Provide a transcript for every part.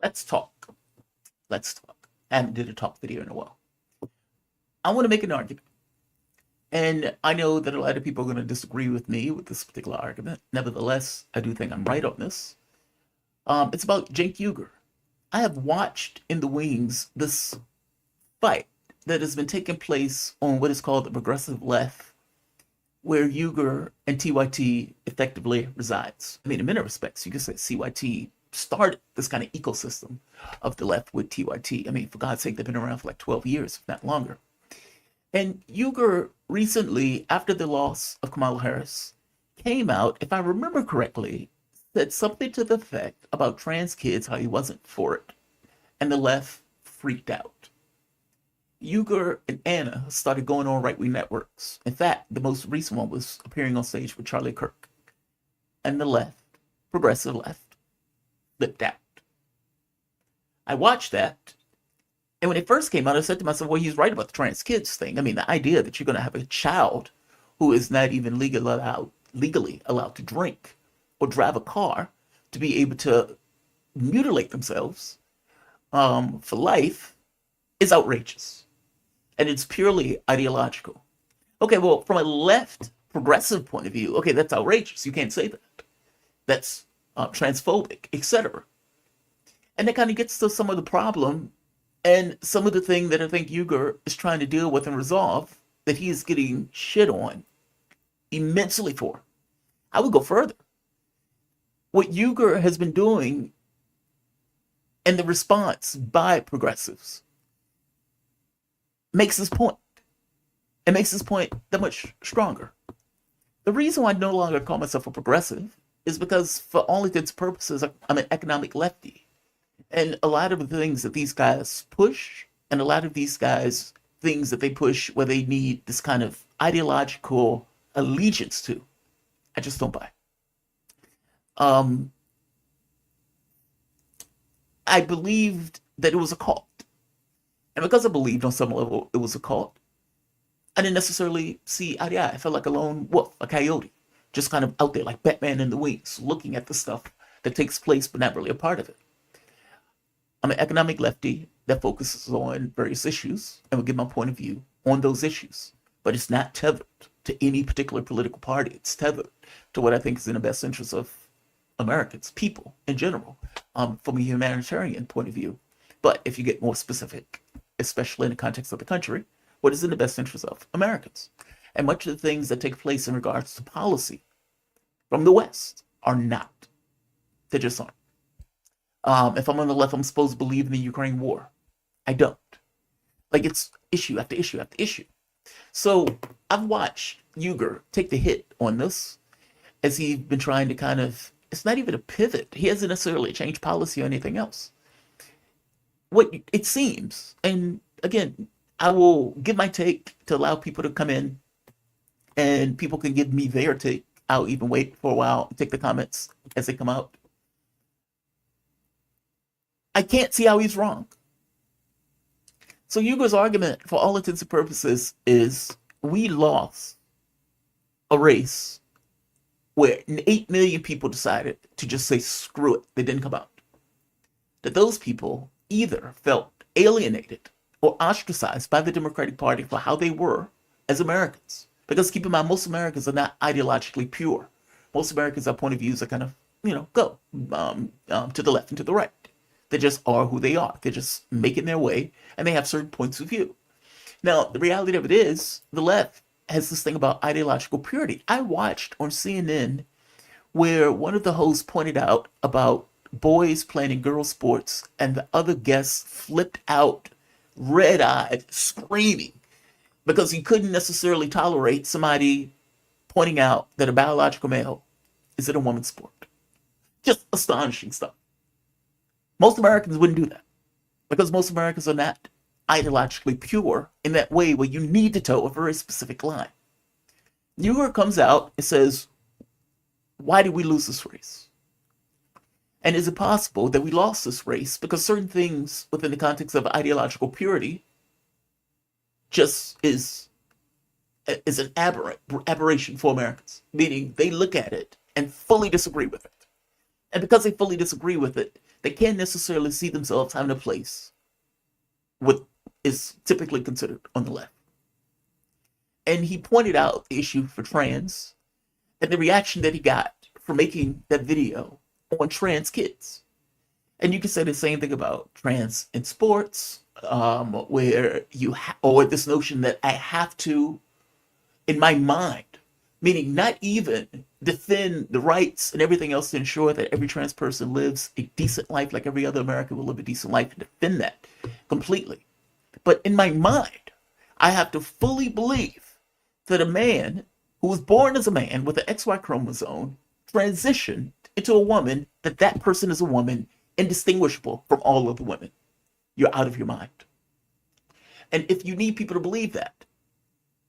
Let's talk. Let's talk. I haven't did a talk video in a while. I want to make an argument. And I know that a lot of people are going to disagree with me with this particular argument. Nevertheless, I do think I'm right on this. It's about Cenk Uygur. I have watched in the wings this fight that has been taking place on what is called the progressive left, where Uygur and TYT effectively resides. I mean, in many respects, you could say CYT started this kind of ecosystem of the left with TYT. I mean, for God's sake, they've been around for like 12 years, if not longer. And Uygur recently, after the loss of Kamala Harris, came out, if I remember correctly, said something to the effect about trans kids, how he wasn't for it. And the left freaked out. Uygur and Anna started going on right-wing networks. In fact, the most recent one was appearing on stage with Charlie Kirk. And the left, progressive left, flipped out. I watched that, and when it first came out, I said to myself, well, he's right about the trans kids thing. I mean, the idea that you're going to have a child who is not even legally allowed to drink or drive a car to be able to mutilate themselves for life is outrageous. And it's purely ideological. Okay, well, from a left progressive point of view, okay, that's outrageous. You can't say that. That's transphobic, etc. And that kind of gets to some of the problem and some of the thing that I think Uygur is trying to deal with and resolve that he is getting shit on immensely for. I would go further. What Uygur has been doing and the response by progressives makes his point. It makes his point that much stronger. The reason why I no longer call myself a progressive is because, for all intents and purposes, I'm an economic lefty. And a lot of the things that these guys push, and a lot of these guys, things that they push where they need this kind of ideological allegiance to, I just don't buy. Um, I believed that it was a cult. And because I believed on some level it was a cult, I didn't necessarily see eye to eye. I felt like a lone wolf, a coyote, just kind of out there like Batman in the wings, looking at the stuff that takes place but not really a part of it. I'm an economic lefty that focuses on various issues and will give my point of view on those issues. But it's not tethered to any particular political party. It's tethered to what I think is in the best interest of Americans, people in general, from a humanitarian point of view. But if you get more specific, especially in the context of the country, what is in the best interest of Americans? And much of the things that take place in regards to policy from the West are not. They just aren't. If I'm on the left, I'm supposed to believe in the Ukraine war. I don't. Like, it's issue after issue after issue. So I've watched Uygur take the hit on this as he's been trying to kind of, it's not even a pivot. He hasn't necessarily changed policy or anything else. What it seems, and again, I will give my take to allow people to come in and people can give me their take. I'll even wait for a while and take the comments as they come out. I can't see how he's wrong. So Uyghur's argument, for all intents and purposes, is we lost a race where 8 million people decided to just say screw it. They didn't come out. That those people either felt alienated or ostracized by the Democratic Party for how they were as Americans. Because keep in mind, most Americans are not ideologically pure. Most Americans have point of views that kind of, go to the left and to the right. They just are who they are. They're just making their way, and they have certain points of view. Now, the reality of it is, the left has this thing about ideological purity. I watched on CNN where one of the hosts pointed out about boys playing in girls' sports, and the other guests flipped out, red-eyed, screaming, because he couldn't necessarily tolerate somebody pointing out that a biological male is in a woman's sport. Just astonishing stuff. Most Americans wouldn't do that because most Americans are not ideologically pure in that way where you need to toe a very specific line. Uygur comes out and says, why did we lose this race? And is it possible that we lost this race because certain things within the context of ideological purity just is an aberration for Americans, meaning they look at it and fully disagree with it. And because they fully disagree with it, they can't necessarily see themselves having a place what is typically considered on the left. And he pointed out the issue for trans and the reaction that he got for making that video on trans kids. And you can say the same thing about trans in sports, where or this notion that I have to, in my mind, meaning not even defend the rights and everything else to ensure that every trans person lives a decent life like every other American will live a decent life, and defend that completely. But in my mind, I have to fully believe that a man who was born as a man with an XY chromosome transitioned into a woman, that that person is a woman indistinguishable from all other women. You're out of your mind. And if you need people to believe that,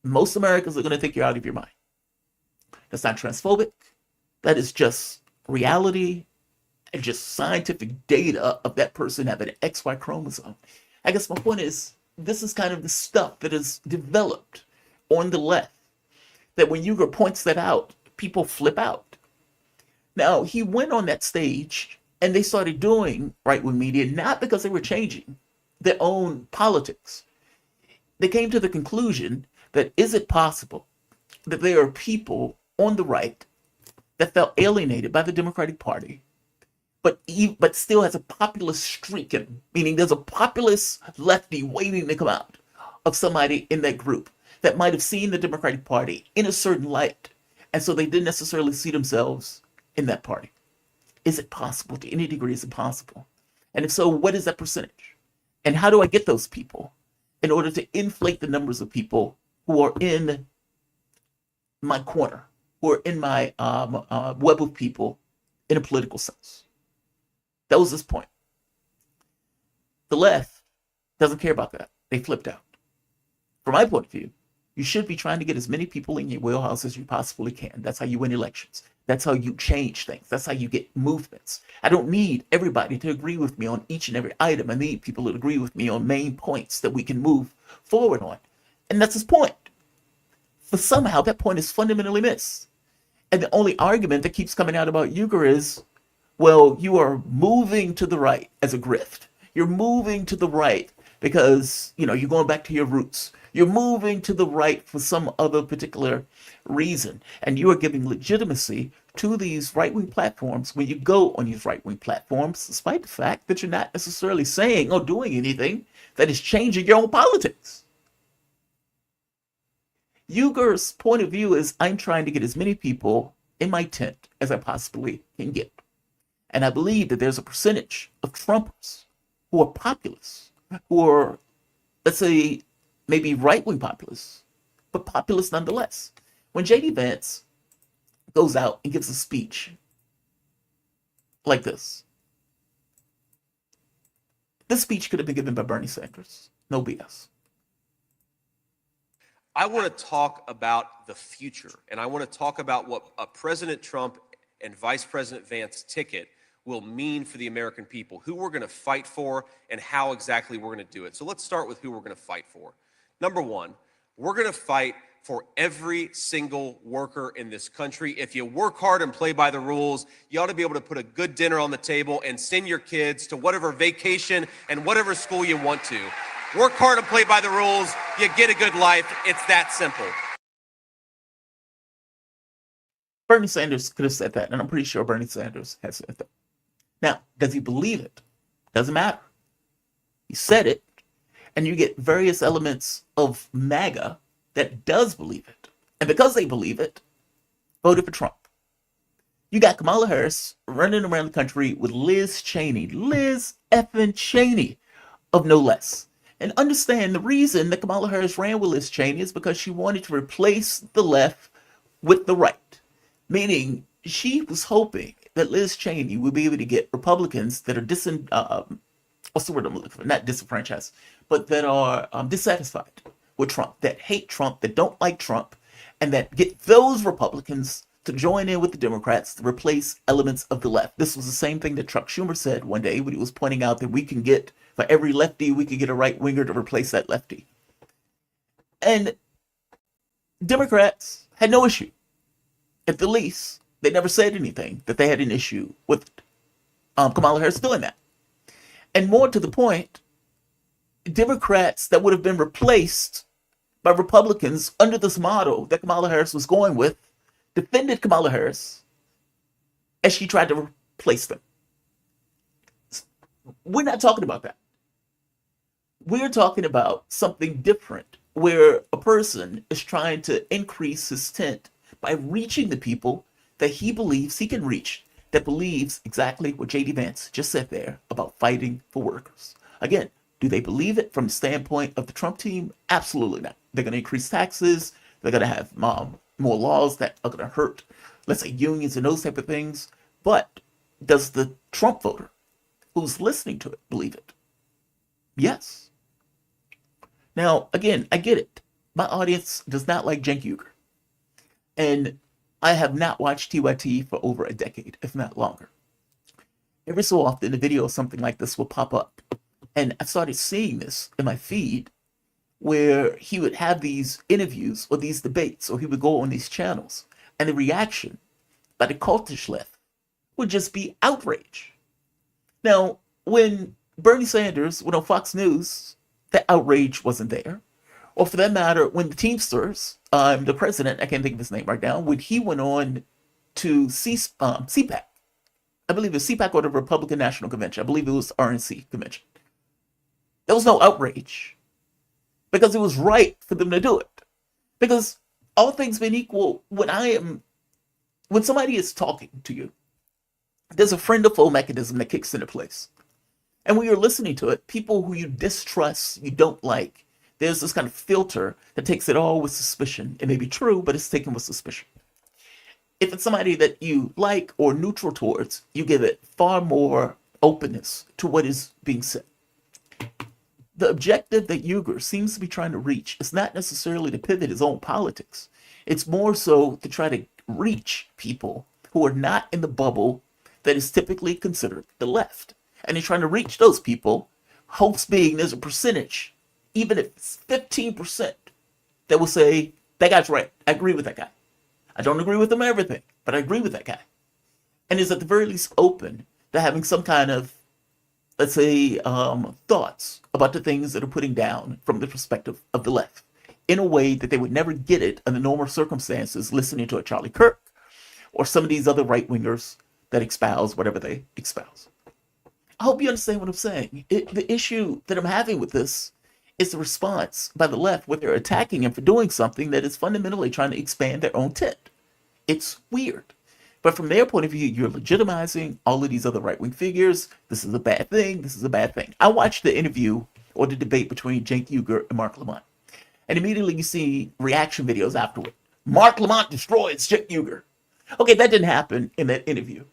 most Americans are going to think you're out of your mind. That's not transphobic. That is just reality and just scientific data of that person having an XY chromosome. I guess my point is, this is kind of the stuff that is developed on the left, that when Uygur points that out, people flip out. Now, he went on that stage and they started doing right-wing media, not because they were changing their own politics. They came to the conclusion that is it possible that there are people on the right that felt alienated by the Democratic Party, but still has a populist streak in them, meaning there's a populist lefty waiting to come out of somebody in that group that might have seen the Democratic Party in a certain light, and so they didn't necessarily see themselves in that party. Is it possible? To any degree, is it possible? And if so, what is that percentage? And how do I get those people in order to inflate the numbers of people who are in my corner, who are in my web of people in a political sense? That was his point. The left doesn't care about that. They flipped out. From my point of view, you should be trying to get as many people in your wheelhouse as you possibly can. That's how you win elections. That's how you change things. That's how you get movements. I don't need everybody to agree with me on each and every item. I need people to agree with me on main points that we can move forward on. And that's his point. But somehow that point is fundamentally missed. And the only argument that keeps coming out about Uygur is, well, you are moving to the right as a grift. You're moving to the right because, you're going back to your roots. You're moving to the right for some other particular reason. And you are giving legitimacy to these right-wing platforms when you go on these right-wing platforms, despite the fact that you're not necessarily saying or doing anything that is changing your own politics. Uygur's point of view is, I'm trying to get as many people in my tent as I possibly can get. And I believe that there's a percentage of Trumpers who are populists, who are, let's say, maybe right-wing populists, but populists nonetheless. When J.D. Vance goes out and gives a speech like this speech could have been given by Bernie Sanders. No BS. I want to talk about the future, and I want to talk about what President Trump and Vice President Vance's ticket will mean for the American people, who we're going to fight for, and how exactly we're going to do it. So let's start with who we're going to fight for. Number one, we're going to fight for every single worker in this country. If you work hard and play by the rules, you ought to be able to put a good dinner on the table and send your kids to whatever vacation and whatever school you want to. Work hard and play by the rules, you get a good life. It's that simple. Bernie Sanders could have said that, and I'm pretty sure Bernie Sanders has said that. Now, does he believe it? Doesn't matter. He said it, and you get various elements of MAGA that does believe it. And because they believe it, voted for Trump. You got Kamala Harris running around the country with Liz Cheney. Liz effing Cheney, of no less. And understand the reason that Kamala Harris ran with Liz Cheney is because she wanted to replace the left with the right. Meaning, she was hoping that Liz Cheney would be able to get Republicans that are what's the word I'm looking for? Not disenfranchised, but that are dissatisfied with Trump, that hate Trump, that don't like Trump, and that get those Republicans to join in with the Democrats to replace elements of the left. This was the same thing that Chuck Schumer said one day when he was pointing out that we can get, for every lefty, we can get a right-winger to replace that lefty. And Democrats had no issue. At the least, they never said anything that they had an issue with it. Kamala Harris doing that. And more to the point, Democrats that would have been replaced by Republicans under this model that Kamala Harris was going with defended Kamala Harris as she tried to replace them. We're not talking about that. We're talking about something different where a person is trying to increase his tent by reaching the people that he believes he can reach, that believes exactly what J.D. Vance just said there about fighting for workers. Again, do they believe it from the standpoint of the Trump team? Absolutely not. They're going to increase taxes. They're going to have more laws that are going to hurt, let's say, unions and those type of things. But does the Trump voter who's listening to it believe it? Yes. Now, again, I get it. My audience does not like Cenk Uygur. And I have not watched TYT for over a decade, if not longer. Every so often, a video of something like this will pop up. And I started seeing this in my feed where he would have these interviews or these debates, or he would go on these channels. And the reaction by the cultish left would just be outrage. Now, when Bernie Sanders went on Fox News, that outrage wasn't there. Or for that matter, when the Teamsters, the president, I can't think of his name right now, when he went on to CPAC, I believe it was CPAC or the Republican National Convention, I believe it was RNC convention. There was no outrage because it was right for them to do it. Because all things being equal, when somebody is talking to you, there's a friend or foe mechanism that kicks into place. And when you're listening to it, people who you distrust, you don't like, there's this kind of filter that takes it all with suspicion. It may be true, but it's taken with suspicion. If it's somebody that you like or neutral towards, you give it far more openness to what is being said. The objective that Uygur seems to be trying to reach is not necessarily to pivot his own politics. It's more so to try to reach people who are not in the bubble that is typically considered the left. And he's trying to reach those people, hopes being there's a percentage, even if it's 15%, that will say, that guy's right. I agree with that guy. I don't agree with him on everything, but I agree with that guy. And is at the very least open to having some kind of, let's say, thoughts about the things that are putting down from the perspective of the left in a way that they would never get it under normal circumstances listening to a Charlie Kirk or some of these other right-wingers that espouse whatever they espouse. I hope you understand what I'm saying. The issue that I'm having with this is the response by the left where they're attacking him for doing something that is fundamentally trying to expand their own tent. It's weird. But from their point of view, you're legitimizing all of these other right-wing figures. This is a bad thing. This is a bad thing. I watched the interview or the debate between Cenk Uygur and Mark Lamont. And immediately you see reaction videos afterward. Mark Lamont destroys Cenk Uygur. Okay, that didn't happen in that interview.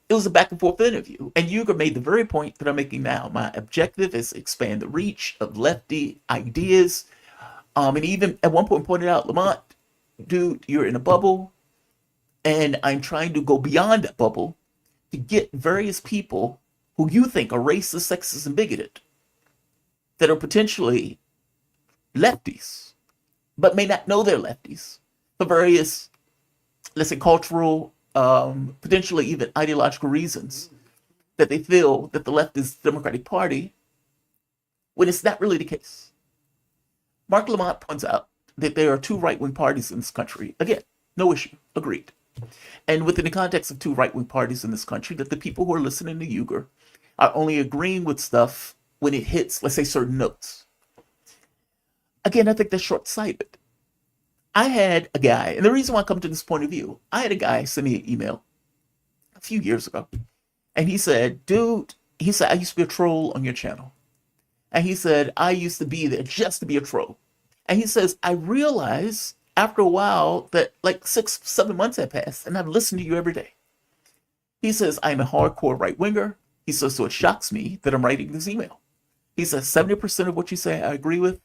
It was a back and forth interview. And Uygur made the very point that I'm making now. My objective is to expand the reach of lefty ideas. And even at one point pointed out, Lamont, dude, you're in a bubble. And I'm trying to go beyond that bubble to get various people who you think are racist, sexist, and bigoted that are potentially lefties, but may not know they're lefties for various, let's say, cultural, potentially even ideological reasons that they feel that the left is the Democratic Party when it's not really the case. Mark Lamont points out that there are two right-wing parties in this country. Again, no issue, agreed. And within the context of two right-wing parties in this country, that the people who are listening to Uygur are only agreeing with stuff when it hits, let's say, certain notes. Again, I think that's short-sighted. I had a guy, and the reason why I come to this point of view, I had a guy send me an email a few years ago, and he said, dude, he said, I used to be a troll on your channel. And he said, I used to be there just to be a troll. And he says, I realized after a while that like 6-7 months had passed, and I've listened to you every day. He says, I'm a hardcore right-winger. He says, so it shocks me that I'm writing this email. He says, 70% of what you say I agree with.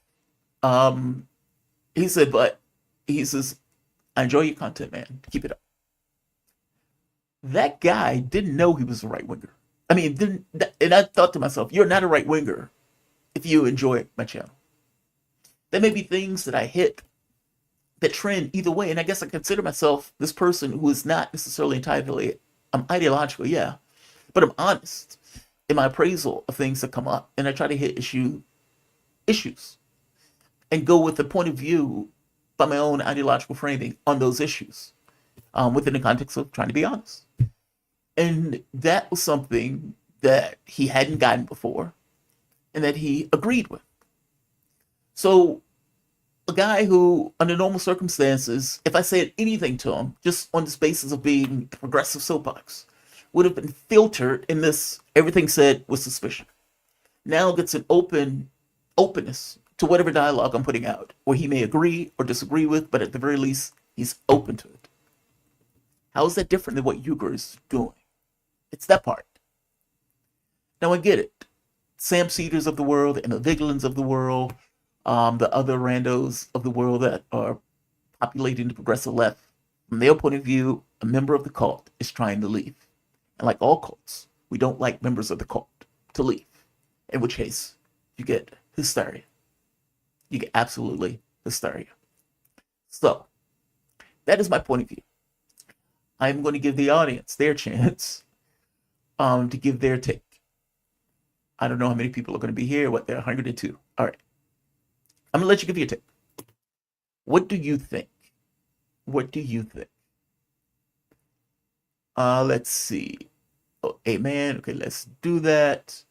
He said, but he says, I enjoy your content, man. Keep it up. That guy didn't know he was a right-winger. I mean, and I thought to myself, you're not a right-winger if you enjoy my channel. There may be things that I hit that trend either way, and I guess I consider myself this person who is not necessarily entirely ideological, yeah, but I'm honest in my appraisal of things that come up, and I try to hit issues and go with the point of view by my own ideological framing on those issues, within the context of trying to be honest. And that was something that he hadn't gotten before and that he agreed with. So, a guy who, under normal circumstances, if I said anything to him, just on this basis of being a progressive soapbox, would have been filtered in this everything said was suspicion. Now gets an openness to whatever dialogue I'm putting out, where he may agree or disagree with, but at the very least, he's open to it. How is that different than what Uygur is doing? It's that part. Now I get it. Sam Cedars of the world and the Vigelins of the world, the other randos of the world that are populating the progressive left, from their point of view, a member of the cult is trying to leave. And like all cults, we don't like members of the cult to leave. In which case, you get hysteria. You get absolutely hysteria. So, that is my point of view. I'm going to give the audience their chance to give their take. I don't know how many people are going to be here. What, they're 102. All right. I'm going to let you give your take. What do you think? What do you think? Let's see. Oh, amen. Okay, let's do that.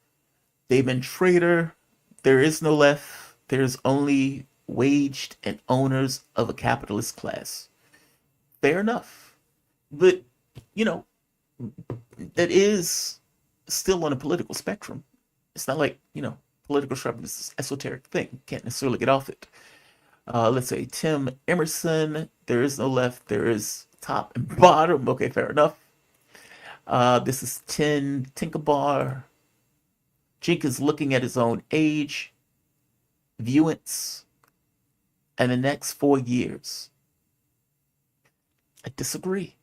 Damon Trader. There is no left. There's only waged and owners of a capitalist class. Fair enough. But, you know, that is still on a political spectrum. It's not like, you know, political structure is this esoteric thing. Can't necessarily get off it. Let's say Tim Emerson. There is no left. There is top and bottom. Okay, fair enough. This is Tinkerbar. Cenk is looking at his own age, viewance, and the next 4 years. I disagree.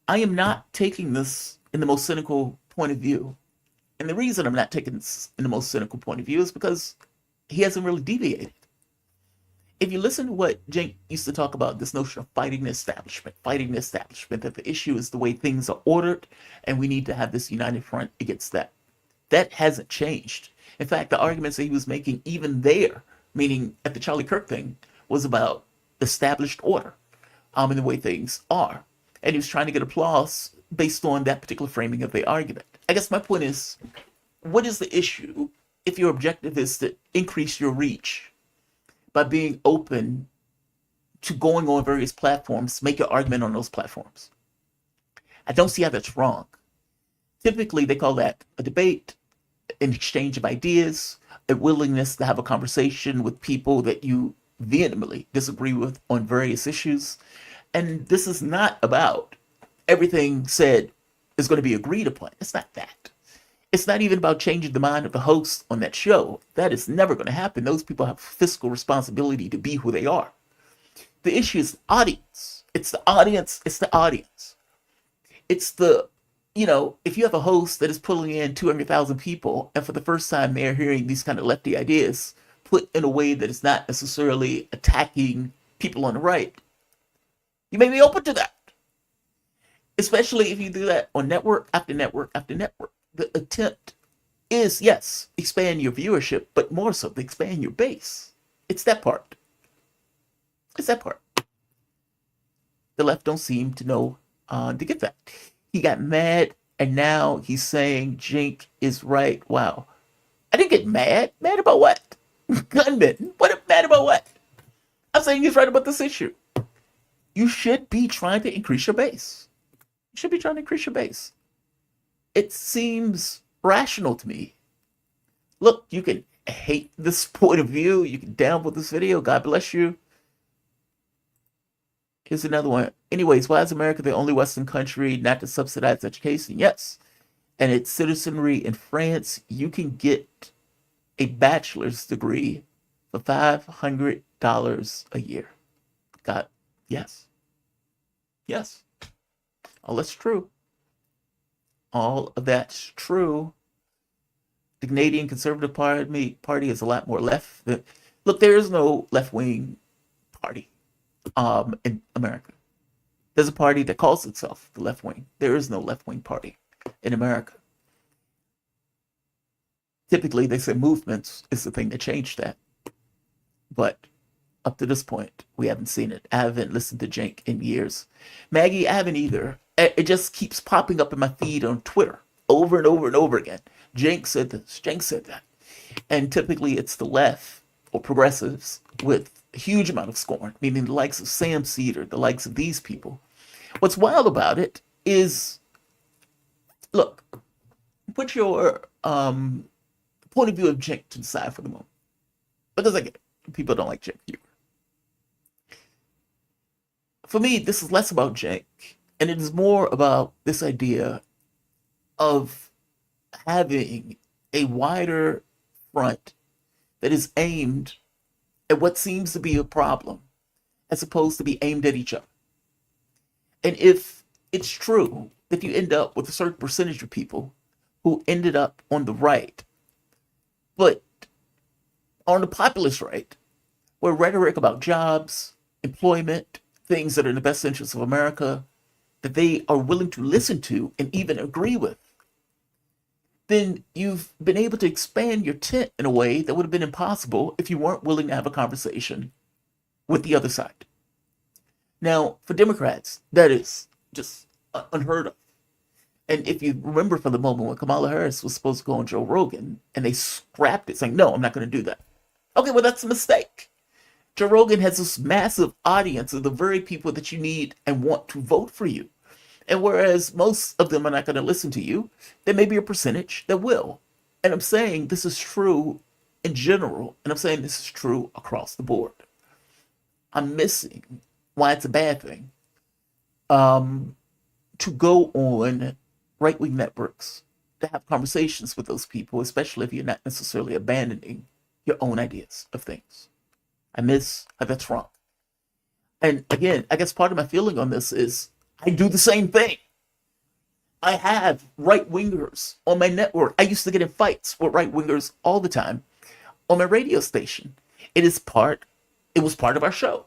I am not taking this in the most cynical point of view. And the reason I'm not taking this in the most cynical point of view is because he hasn't really deviated. If you listen to what Cenk used to talk about, this notion of fighting the establishment, that the issue is the way things are ordered, and we need to have this united front against that. That hasn't changed. In fact, the arguments that he was making even there, meaning at the Charlie Kirk thing, was about established order, and the way things are. And he was trying to get applause based on that particular framing of the argument. I guess my point is, what is the issue if your objective is to increase your reach by being open to going on various platforms, make your argument on those platforms? I don't see how that's wrong. Typically, they call that a debate, an exchange of ideas, a willingness to have a conversation with people that you vehemently disagree with on various issues. And this is not about everything said is going to be agreed upon. It's not that. It's not even about changing the mind of the host on that show. That is never going to happen. Those people have fiscal responsibility to be who they are. The issue is audience. It's the audience. It's the audience. It's the, you know, if you have a host that is pulling in 200,000 people, and for the first time they're hearing these kind of lefty ideas put in a way that is not necessarily attacking people on the right, you may be open to that. Especially if you do that on network after network after network. The attempt is, yes, expand your viewership, but more so to expand your base. It's that part. It's that part. The left don't seem to know to get that. He got mad, and now he's saying Cenk is right. Wow. I didn't get mad. Mad about what? Gunman. What? Mad about what? I'm saying he's right about this issue. You should be trying to increase your base. You should be trying to increase your base. It seems rational to me. Look, you can hate this point of view. You can downvote this video. God bless you. Here's another one. Anyways, why is America the only Western country not to subsidize education? Yes. And its citizenry in France, you can get a bachelor's degree for $500 a year. God, yes. Yes. All that's true. All of that's true. The Canadian Conservative Party is a lot more left. Look, there is no left-wing party in America. There's a party that calls itself the left wing. There is no left wing party in America. Typically, they say movements is the thing that changed that. But up to this point, we haven't seen it. I haven't listened to Cenk in years. Maggie, I haven't either. It just keeps popping up in my feed on Twitter over and over and over again. Cenk said this, Cenk said that. And typically it's the left or progressives with a huge amount of scorn, meaning the likes of Sam Cedar, the likes of these people. What's wild about it is, look, put your point of view of Cenk to the side for the moment. Because I get it. People don't like Cenk Uygur. For me, this is less about Cenk, and it is more about this idea of having a wider front that is aimed at what seems to be a problem as opposed to be aimed at each other. And if it's true that you end up with a certain percentage of people who ended up on the right, but on the populist right, where rhetoric about jobs, employment, things that are in the best interest of America, that they are willing to listen to and even agree with, then you've been able to expand your tent in a way that would have been impossible if you weren't willing to have a conversation with the other side. Now, for Democrats, that is just unheard of. And if you remember from the moment when Kamala Harris was supposed to go on Joe Rogan and they scrapped it, saying, no, I'm not going to do that. Okay, well, that's a mistake. Joe Rogan has this massive audience of the very people that you need and want to vote for you. And whereas most of them are not going to listen to you, there may be a percentage that will. And I'm saying this is true in general, and I'm saying this is true across the board. I'm missing why it's a bad thing to go on right-wing networks to have conversations with those people, especially if you're not necessarily abandoning your own ideas of things. I miss how that's wrong. And again, I guess part of my feeling on this is I do the same thing. I have right-wingers on my network. I used to get in fights with right-wingers all the time on my radio station. It was part of our show.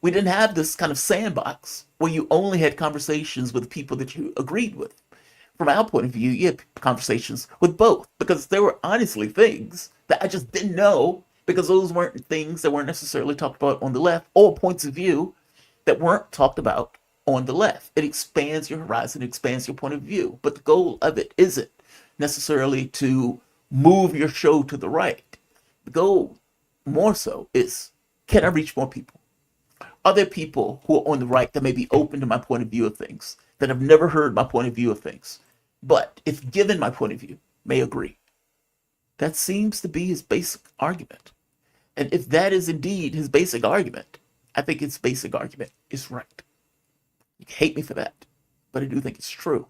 We didn't have this kind of sandbox where you only had conversations with people that you agreed with. From our point of view, you had conversations with both because there were honestly things that I just didn't know because those weren't things that weren't necessarily talked about on the left or points of view that weren't talked about on the left. It expands your horizon, it expands your point of view. But the goal of it isn't necessarily to move your show to the right. The goal more so is, can I reach more people? Are there people who are on the right that may be open to my point of view of things, that have never heard my point of view of things, but if given my point of view, may agree? That seems to be his basic argument. And if that is indeed his basic argument, I think his basic argument is right. You can hate me for that, but I do think it's true.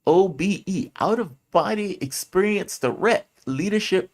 OBE, out of body experience direct leadership